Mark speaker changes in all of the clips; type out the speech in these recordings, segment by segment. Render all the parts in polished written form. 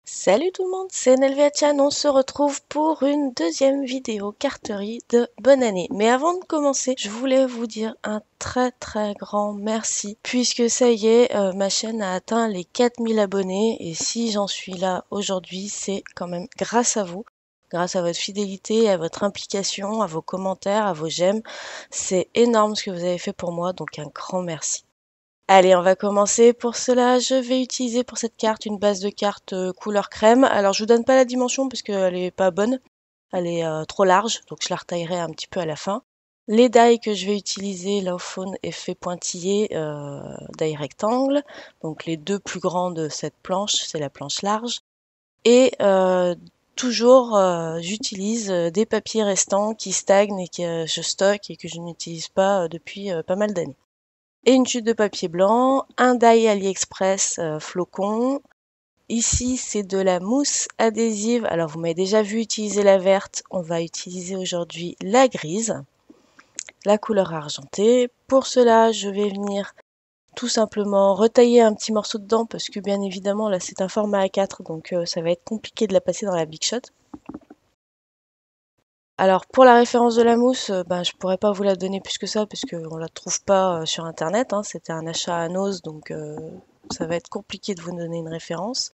Speaker 1: Salut tout le monde, c'est Nelviachan, on se retrouve pour une deuxième vidéo carterie de bonne année. Mais avant de commencer, je voulais vous dire un très grand merci, puisque ça y est, ma chaîne a atteint les 4000 abonnés, et si j'en suis là aujourd'hui, c'est quand même grâce à vous, grâce à votre fidélité, à votre implication, à vos commentaires, à vos j'aime. C'est énorme ce que vous avez fait pour moi, donc un grand merci. Allez, on va commencer. Pour cela, je vais utiliser pour cette carte une base de cartes couleur crème. Alors, je vous donne pas la dimension parce qu'elle est pas bonne. Elle est trop large, donc je la retaillerai un petit peu à la fin. Les die que je vais utiliser, Lawphone effet pointillé, die rectangle. Donc les deux plus grands de cette planche, c'est la planche large. Et toujours, j'utilise des papiers restants qui stagnent et que je stocke et que je n'utilise pas depuis pas mal d'années. Et une chute de papier blanc, un die AliExpress flocon. Ici, c'est de la mousse adhésive. Alors, vous m'avez déjà vu utiliser la verte. On va utiliser aujourd'hui la grise, la couleur argentée. Pour cela, je vais venir tout simplement retailler un petit morceau dedans parce que bien évidemment, là, c'est un format A4, donc ça va être compliqué de la passer dans la Big Shot. Alors pour la référence de la mousse, je pourrais pas vous la donner plus que ça parce qu'on la trouve pas sur internet, hein. C'était un achat à Nose, donc ça va être compliqué de vous donner une référence.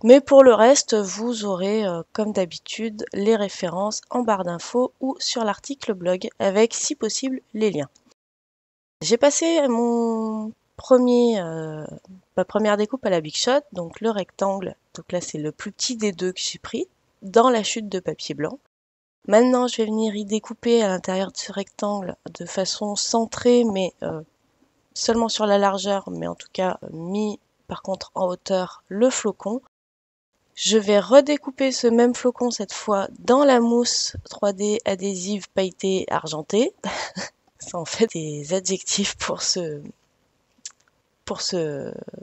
Speaker 1: Mais pour le reste, vous aurez comme d'habitude les références en barre d'infos ou sur l'article blog avec si possible les liens. J'ai passé ma première découpe à la Big Shot, donc le rectangle, donc là c'est le plus petit des deux que j'ai pris, dans la chute de papier blanc. Maintenant, je vais venir y découper à l'intérieur de ce rectangle de façon centrée, mais seulement sur la largeur, mais en tout cas mis par contre en hauteur le flocon. Je vais redécouper ce même flocon cette fois dans la mousse 3D adhésive pailletée argentée. Ça en fait des adjectifs pour ce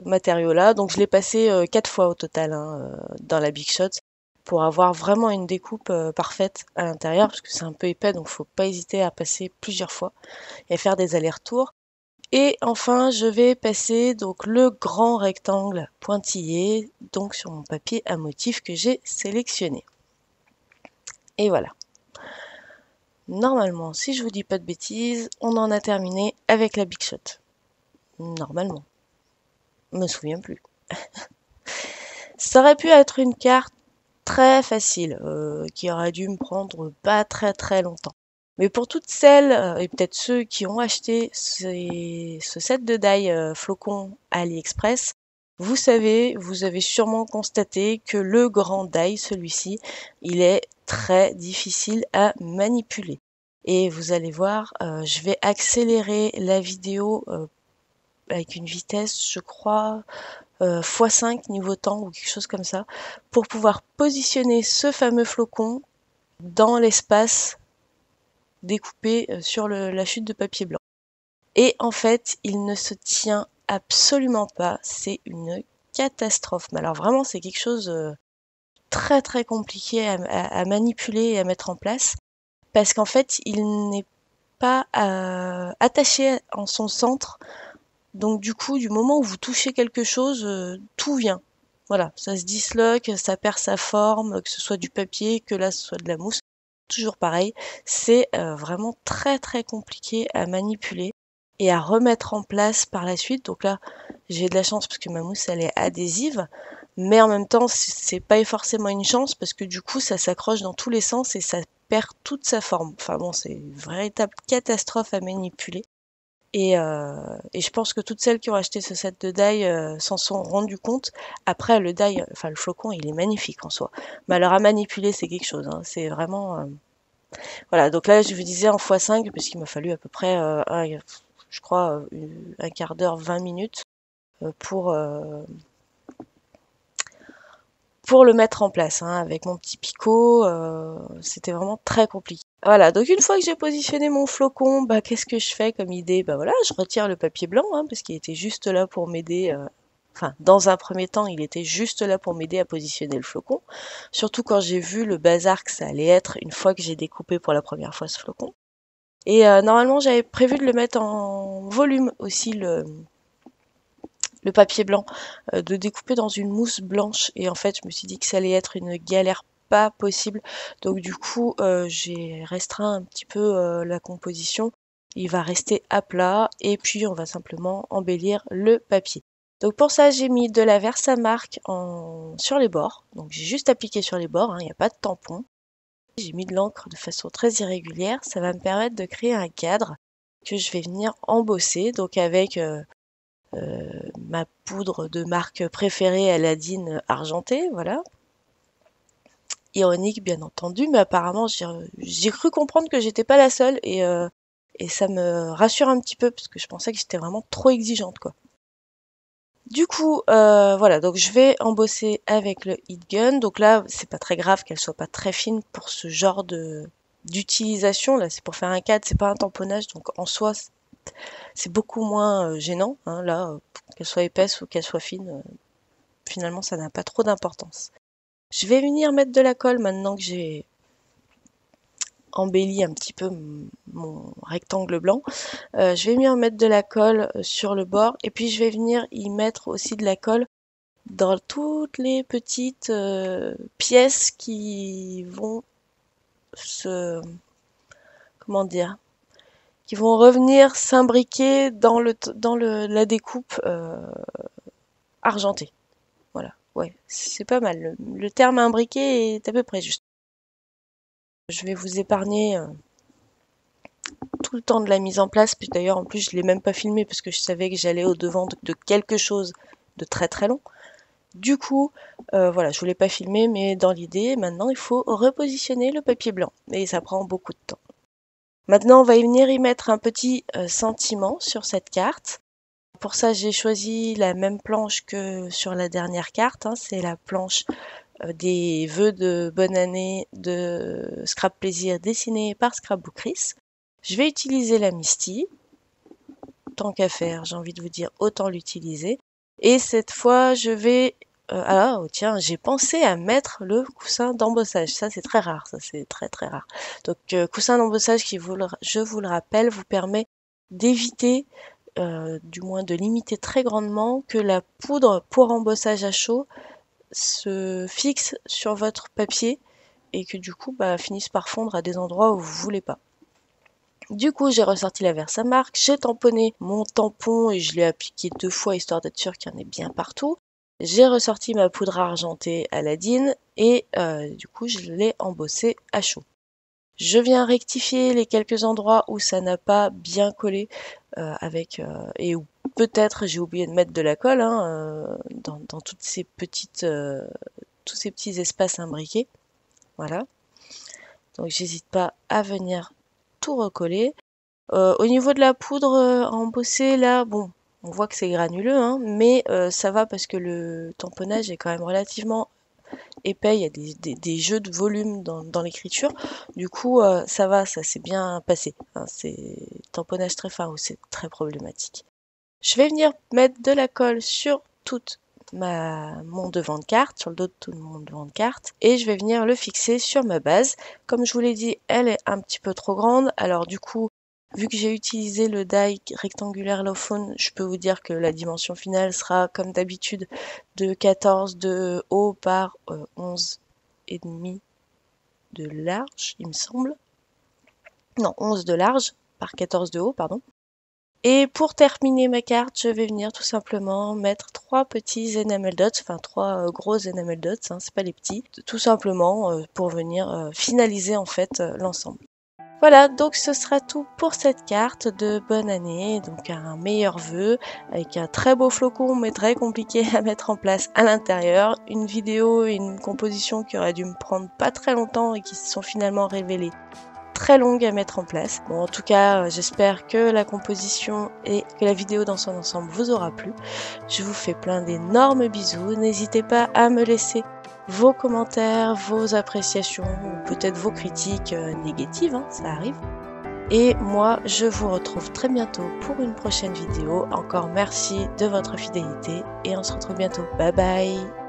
Speaker 1: matériau-là. Donc je l'ai passé 4 fois au total dans la Big Shot pour avoir vraiment une découpe parfaite à l'intérieur parce que c'est un peu épais, donc faut pas hésiter à passer plusieurs fois et à faire des allers-retours. Et enfin, je vais passer donc le grand rectangle pointillé donc sur mon papier à motif que j'ai sélectionné. Et voilà. Normalement, si je vous dis pas de bêtises, on en a terminé avec la Big Shot. Normalement. Je me souviens plus. Ça aurait pu être une carte très facile, qui aurait dû me prendre pas très longtemps. Mais pour toutes celles, et peut-être ceux qui ont acheté ce set de die flocon à AliExpress, vous savez, vous avez sûrement constaté que le grand die, celui-ci, il est très difficile à manipuler. Et vous allez voir, je vais accélérer la vidéo avec une vitesse, je crois, x5 niveau temps ou quelque chose comme ça, pour pouvoir positionner ce fameux flocon dans l'espace découpé sur la chute de papier blanc. Et en fait, il ne se tient absolument pas, c'est une catastrophe. Mais alors vraiment, c'est quelque chose très compliqué à manipuler et à mettre en place, parce qu'en fait, il n'est pas attaché en son centre. Donc du coup, du moment où vous touchez quelque chose, tout vient. Voilà, ça se disloque, ça perd sa forme, que ce soit du papier, que là ce soit de la mousse. Toujours pareil, c'est vraiment très compliqué à manipuler et à remettre en place par la suite. Donc là, j'ai de la chance parce que ma mousse elle est adhésive, mais en même temps, c'est pas forcément une chance parce que du coup, ça s'accroche dans tous les sens et ça perd toute sa forme. Enfin bon, c'est une véritable catastrophe à manipuler. Et je pense que toutes celles qui ont acheté ce set de die s'en sont rendues compte. Après, le die, enfin le flocon, il est magnifique en soi. Mais alors à manipuler, c'est quelque chose, hein. C'est vraiment... Voilà, donc là, je vous disais en x5, parce qu'il m'a fallu à peu près, je crois, un quart d'heure, 20 minutes pour le mettre en place, hein, avec mon petit picot. C'était vraiment très compliqué. Voilà, donc une fois que j'ai positionné mon flocon, qu'est-ce que je fais comme idée? Voilà, je retire le papier blanc, hein, parce qu'il était juste là pour m'aider. Enfin, dans un premier temps, il était juste là pour m'aider à positionner le flocon. Surtout quand j'ai vu le bazar que ça allait être une fois que j'ai découpé pour la première fois ce flocon. Et normalement, j'avais prévu de le mettre en volume aussi, le papier blanc, de découper dans une mousse blanche. Et en fait, je me suis dit que ça allait être une galère pas possible. Donc du coup, j'ai restreint un petit peu la composition. Il va rester à plat et puis on va simplement embellir le papier. Donc pour ça, j'ai mis de la Versamark sur les bords. Donc j'ai juste appliqué sur les bords, hein, il n'y a pas de tampon. J'ai mis de l'encre de façon très irrégulière. Ça va me permettre de créer un cadre que je vais venir embosser. Donc avec ma poudre de marque préférée, Aladine argentée, voilà. Ironique bien entendu, mais apparemment j'ai cru comprendre que j'étais pas la seule et ça me rassure un petit peu parce que je pensais que j'étais vraiment trop exigeante quoi. Du coup, voilà, donc je vais embosser avec le heat gun. Donc là, c'est pas très grave qu'elle soit pas très fine pour ce genre d'utilisation. Là, c'est pour faire un cadre, c'est pas un tamponnage, donc en soi, c'est beaucoup moins gênant. Hein, là, qu'elle soit épaisse ou qu'elle soit fine, finalement, ça n'a pas trop d'importance. Je vais venir mettre de la colle maintenant que j'ai embelli un petit peu mon rectangle blanc. Je vais venir mettre de la colle sur le bord et puis je vais venir y mettre aussi de la colle dans toutes les petites pièces qui vont comment dire, qui vont revenir s'imbriquer dans la découpe argentée. Voilà, ouais, c'est pas mal. Le terme imbriqué est à peu près juste. Je vais vous épargner tout le temps de la mise en place. Puis d'ailleurs, en plus, je l'ai même pas filmé parce que je savais que j'allais au-devant de quelque chose de très très long. Du coup, voilà, je voulais pas filmer, mais dans l'idée, maintenant, il faut repositionner le papier blanc. Et ça prend beaucoup de temps. Maintenant, on va venir y mettre un petit sentiment sur cette carte. Pour ça, j'ai choisi la même planche que sur la dernière carte. Hein. C'est la planche des vœux de bonne année de Scrap Plaisir dessinée par Scrapbook Chris. Je vais utiliser la Misty. Tant qu'à faire, j'ai envie de vous dire, autant l'utiliser. Et cette fois, je vais... ah, oh, tiens, j'ai pensé à mettre le coussin d'embossage. Ça, c'est très rare. Ça, c'est très, très rare. Donc, coussin d'embossage qui, je vous le rappelle, vous permet d'éviter, du moins de limiter très grandement, que la poudre pour embossage à chaud se fixe sur votre papier et que du coup bah, finisse par fondre à des endroits où vous voulez pas. Du coup, j'ai ressorti la Versamark, j'ai tamponné mon tampon et je l'ai appliqué 2 fois histoire d'être sûr qu'il y en ait bien partout. J'ai ressorti ma poudre argentée Aladine et du coup, je l'ai embossé à chaud. Je viens rectifier les quelques endroits où ça n'a pas bien collé et où peut-être j'ai oublié de mettre de la colle hein, dans toutes ces petites, tous ces petits espaces imbriqués. Voilà. Donc j'hésite pas à venir tout recoller. Au niveau de la poudre embossée, là, bon, on voit que c'est granuleux, hein, mais ça va parce que le tamponnage est quand même relativement épais, il y a des jeux de volume dans l'écriture. Du coup, ça va, ça s'est bien passé. Hein, c'est tamponnage très fin ou c'est très problématique. Je vais venir mettre de la colle sur toute mon devant de carte, sur le dos de tout mon devant de carte, et je vais venir le fixer sur ma base. Comme je vous l'ai dit, elle est un petit peu trop grande, alors du coup, vu que j'ai utilisé le die rectangulaire Love Phone, je peux vous dire que la dimension finale sera comme d'habitude de 14 de haut par 11,5 de large, il me semble. Non, 11 de large par 14 de haut, pardon. Et pour terminer ma carte, je vais venir tout simplement mettre 3 petits enamel dots, enfin 3 gros enamel dots, hein, c'est pas les petits, tout simplement pour venir finaliser en fait l'ensemble. Voilà, donc ce sera tout pour cette carte de bonne année, donc un meilleur vœu, avec un très beau flocon mais très compliqué à mettre en place à l'intérieur, une vidéo et une composition qui aurait dû me prendre pas très longtemps et qui se sont finalement révélées très longues à mettre en place. Bon, en tout cas, j'espère que la composition et que la vidéo dans son ensemble vous aura plu. Je vous fais plein d'énormes bisous, n'hésitez pas à me laisser vos commentaires, vos appréciations ou peut-être vos critiques négatives, hein, ça arrive. Et moi, je vous retrouve très bientôt pour une prochaine vidéo. Encore merci de votre fidélité et on se retrouve bientôt. Bye bye!